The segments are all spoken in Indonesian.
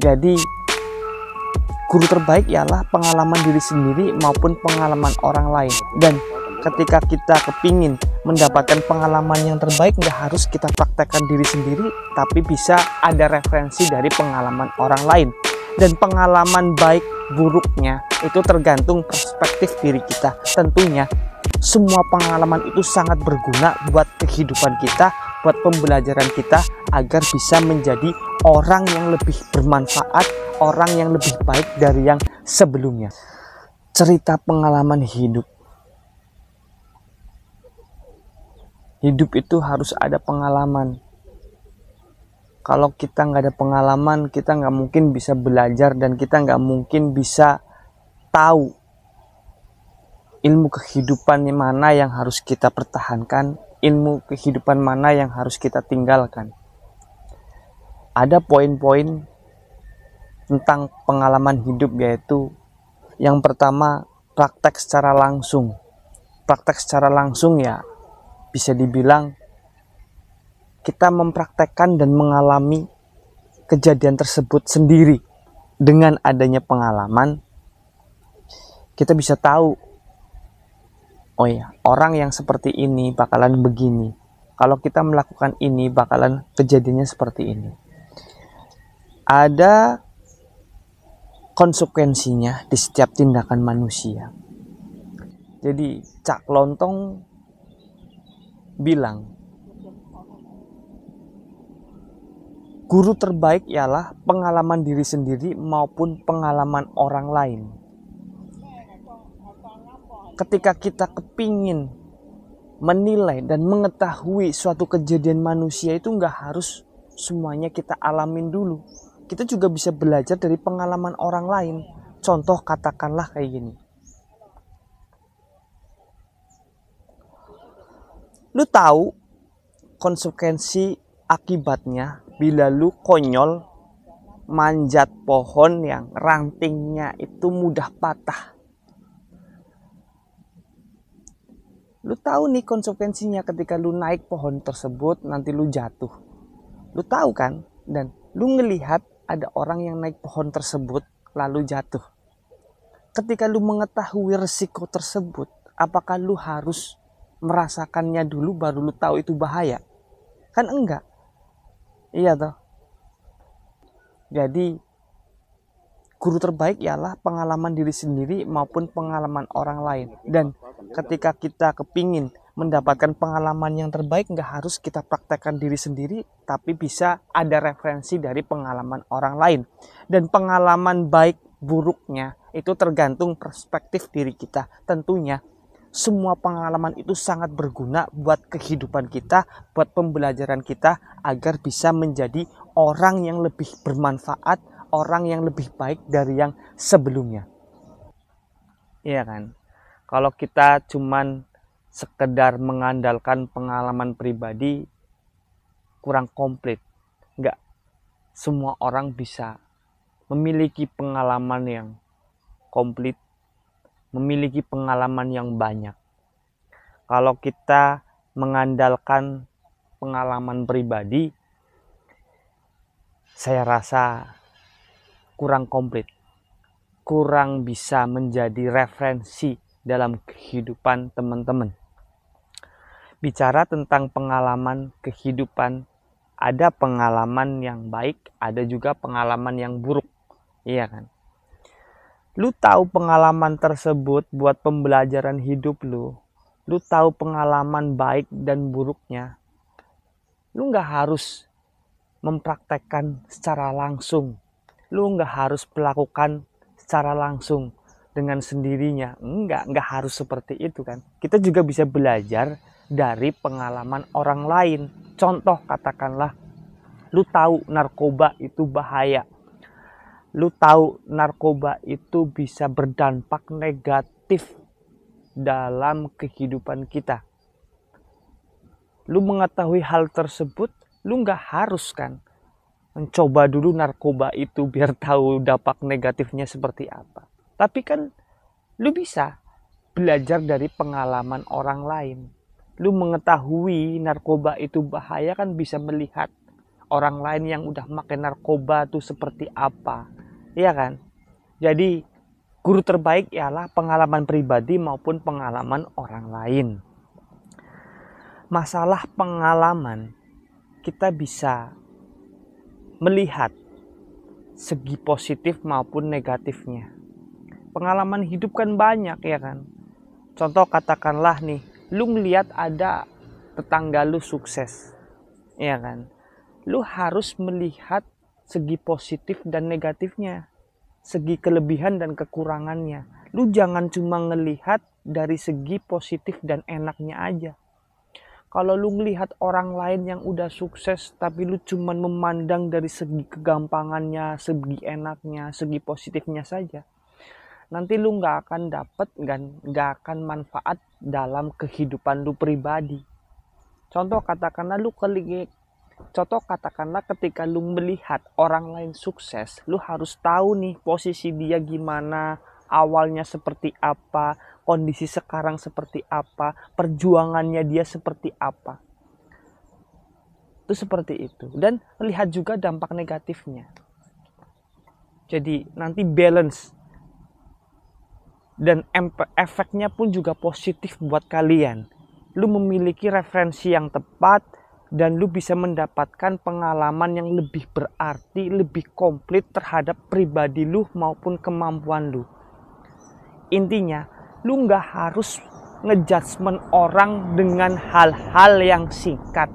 Jadi guru terbaik ialah pengalaman diri sendiri maupun pengalaman orang lain. Dan ketika kita kepingin mendapatkan pengalaman yang terbaik, nggak harus kita praktekkan diri sendiri, tapi bisa ada referensi dari pengalaman orang lain. Dan pengalaman baik buruknya itu tergantung perspektif diri kita. Tentunya semua pengalaman itu sangat berguna buat kehidupan kita, buat pembelajaran kita, agar bisa menjadi orang yang lebih bermanfaat, orang yang lebih baik dari yang sebelumnya. Cerita pengalaman hidup. Hidup itu harus ada pengalaman. Kalau kita nggak ada pengalaman, kita nggak mungkin bisa belajar dan kita nggak mungkin bisa tahu ilmu kehidupan mana yang harus kita pertahankan, ilmu kehidupan mana yang harus kita tinggalkan. Ada poin-poin tentang pengalaman hidup, yaitu yang pertama, praktek secara langsung. Praktek secara langsung ya bisa dibilang kita mempraktekkan dan mengalami kejadian tersebut sendiri. Dengan adanya pengalaman, kita bisa tahu, oh ya, orang yang seperti ini bakalan begini. Kalau kita melakukan ini, bakalan kejadiannya seperti ini. Ada konsekuensinya di setiap tindakan manusia. Jadi Cak Lontong bilang, guru terbaik ialah pengalaman diri sendiri maupun pengalaman orang lain. Ketika kita kepingin menilai dan mengetahui suatu kejadian manusia, itu nggak harus semuanya kita alamin dulu. Kita juga bisa belajar dari pengalaman orang lain. Contoh katakanlah kayak gini. Lu tahu konsekuensi akibatnya bila lu konyol manjat pohon yang rantingnya itu mudah patah. Lu tahu nih konsekuensinya ketika lu naik pohon tersebut, nanti lu jatuh. Lu tahu kan? Dan lu ngelihat ada orang yang naik pohon tersebut lalu jatuh. Ketika lu mengetahui resiko tersebut, apakah lu harus merasakannya dulu baru lu tahu itu bahaya? Kan enggak. Iya toh. Jadi guru terbaik ialah pengalaman diri sendiri maupun pengalaman orang lain. Dan ketika kita kepingin mendapatkan pengalaman yang terbaik, nggak harus kita praktekkan diri sendiri, tapi bisa ada referensi dari pengalaman orang lain. Dan pengalaman baik buruknya itu tergantung perspektif diri kita. Tentunya semua pengalaman itu sangat berguna buat kehidupan kita, buat pembelajaran kita, agar bisa menjadi orang yang lebih bermanfaat, orang yang lebih baik dari yang sebelumnya. Iya kan? Kalau kita cuman sekedar mengandalkan pengalaman pribadi, kurang komplit. Nggak semua orang bisa memiliki pengalaman yang komplit, memiliki pengalaman yang banyak. Kalau kita mengandalkan pengalaman pribadi, saya rasa kurang komplit, kurang bisa menjadi referensi dalam kehidupan teman-teman. Bicara tentang pengalaman kehidupan, ada pengalaman yang baik, ada juga pengalaman yang buruk. Iya kan? Lu tahu pengalaman tersebut buat pembelajaran hidup lu. Lu tahu pengalaman baik dan buruknya. Lu nggak harus mempraktekkan secara langsung. Lu nggak harus melakukan secara langsung dengan sendirinya. Nggak harus seperti itu kan. Kita juga bisa belajar dari pengalaman orang lain. Contoh katakanlah, lu tahu narkoba itu bahaya. Lu tahu narkoba itu bisa berdampak negatif dalam kehidupan kita. Lu mengetahui hal tersebut, lu nggak harus kan mencoba dulu narkoba itu biar tahu dampak negatifnya seperti apa. Tapi kan lu bisa belajar dari pengalaman orang lain. Lu mengetahui narkoba itu bahaya kan bisa melihat, orang lain yang udah makan narkoba tuh seperti apa, iya kan? Jadi guru terbaik ialah pengalaman pribadi maupun pengalaman orang lain. Masalah pengalaman, kita bisa melihat segi positif maupun negatifnya. Pengalaman hidup kan banyak, ya kan? Contoh katakanlah nih, lu ngeliat ada tetangga lu sukses, ya kan? Lu harus melihat segi positif dan negatifnya, segi kelebihan dan kekurangannya. Lu jangan cuma ngelihat dari segi positif dan enaknya aja. Kalau lu ngelihat orang lain yang udah sukses tapi lu cuma memandang dari segi kegampangannya, segi enaknya, segi positifnya saja, nanti lu nggak akan dapet dan nggak akan manfaat dalam kehidupan lu pribadi. Contoh katakanlah ketika lu melihat orang lain sukses, lu harus tahu nih posisi dia gimana, awalnya seperti apa, kondisi sekarang seperti apa, perjuangannya dia seperti apa. Itu seperti itu. Dan lihat juga dampak negatifnya. Jadi nanti balance. Dan efeknya pun juga positif buat kalian. Lu memiliki referensi yang tepat dan lu bisa mendapatkan pengalaman yang lebih berarti, lebih komplit terhadap pribadi lu maupun kemampuan lu. Intinya, lu nggak harus ngejudgement orang dengan hal-hal yang singkat.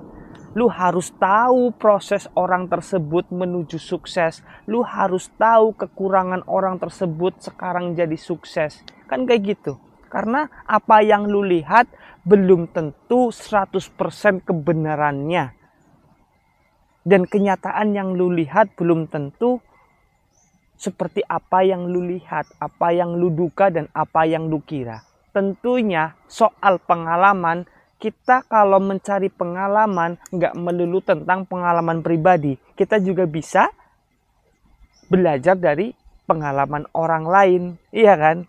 Lu harus tahu proses orang tersebut menuju sukses. Lu harus tahu kekurangan orang tersebut sekarang jadi sukses. Kan kayak gitu. Karena apa yang lu lihat belum tentu 100% kebenarannya. Dan kenyataan yang lu lihat belum tentu seperti apa yang lu lihat, apa yang lu duga, dan apa yang lu kira. Tentunya soal pengalaman, kita kalau mencari pengalaman nggak melulu tentang pengalaman pribadi. Kita juga bisa belajar dari pengalaman orang lain, iya kan?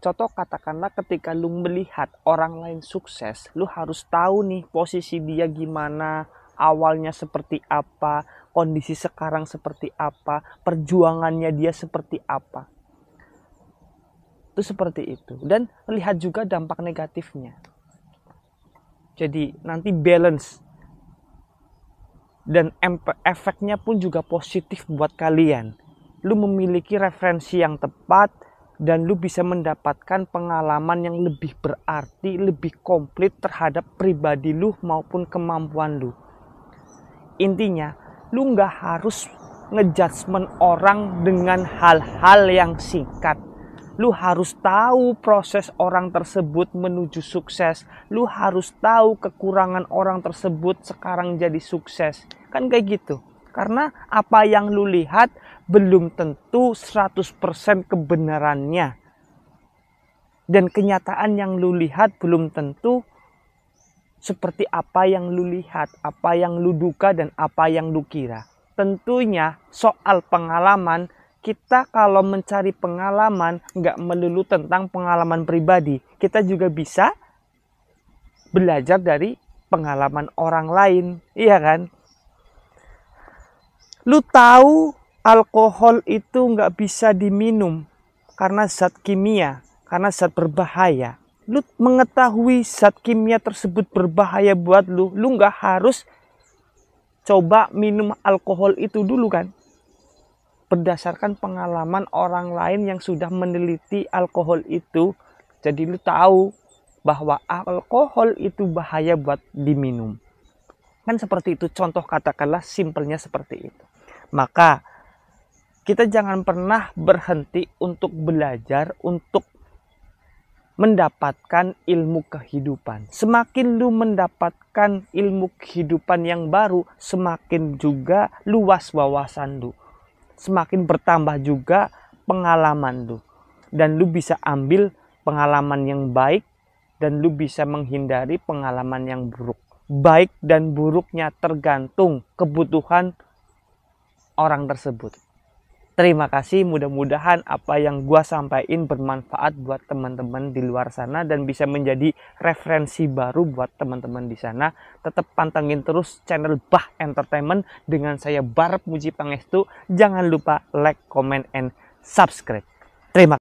Contoh katakanlah ketika lu melihat orang lain sukses, lu harus tahu nih posisi dia gimana, awalnya seperti apa, kondisi sekarang seperti apa, perjuangannya dia seperti apa. Itu seperti itu. Dan lihat juga dampak negatifnya. Jadi nanti balance. Dan efeknya pun juga positif buat kalian. Lu memiliki referensi yang tepat dan lu bisa mendapatkan pengalaman yang lebih berarti, lebih komplit terhadap pribadi lu maupun kemampuan lu. Intinya, lu nggak harus ngejudgement orang dengan hal-hal yang singkat. Lu harus tahu proses orang tersebut menuju sukses. Lu harus tahu kekurangan orang tersebut sekarang jadi sukses. Kan kayak gitu. Karena apa yang lu lihat belum tentu 100% kebenarannya. Dan kenyataan yang lu lihat belum tentu seperti apa yang lu lihat, apa yang lu duga, dan apa yang lu kira. Tentunya soal pengalaman, kita kalau mencari pengalaman nggak melulu tentang pengalaman pribadi. Kita juga bisa belajar dari pengalaman orang lain, iya kan? Lu tahu alkohol itu nggak bisa diminum karena zat kimia, karena zat berbahaya. Lu mengetahui zat kimia tersebut berbahaya buat lu nggak harus coba minum alkohol itu dulu kan. Berdasarkan pengalaman orang lain yang sudah meneliti alkohol itu, jadi lu tahu bahwa alkohol itu bahaya buat diminum. Kan seperti itu, contoh katakanlah simpelnya seperti itu. Maka kita jangan pernah berhenti untuk belajar, untuk mendapatkan ilmu kehidupan. Semakin lu mendapatkan ilmu kehidupan yang baru, semakin juga luas wawasan lu. Semakin bertambah juga pengalaman lu. Dan lu bisa ambil pengalaman yang baik, dan lu bisa menghindari pengalaman yang buruk. Baik dan buruknya tergantung kebutuhan orang tersebut. Terima kasih, mudah-mudahan apa yang gua sampaikan bermanfaat buat teman-teman di luar sana dan bisa menjadi referensi baru buat teman-teman di sana. Tetap pantengin terus channel Bah Entertainment dengan saya Barep Muji Pangestu. Jangan lupa like, comment, and subscribe. Terima kasih.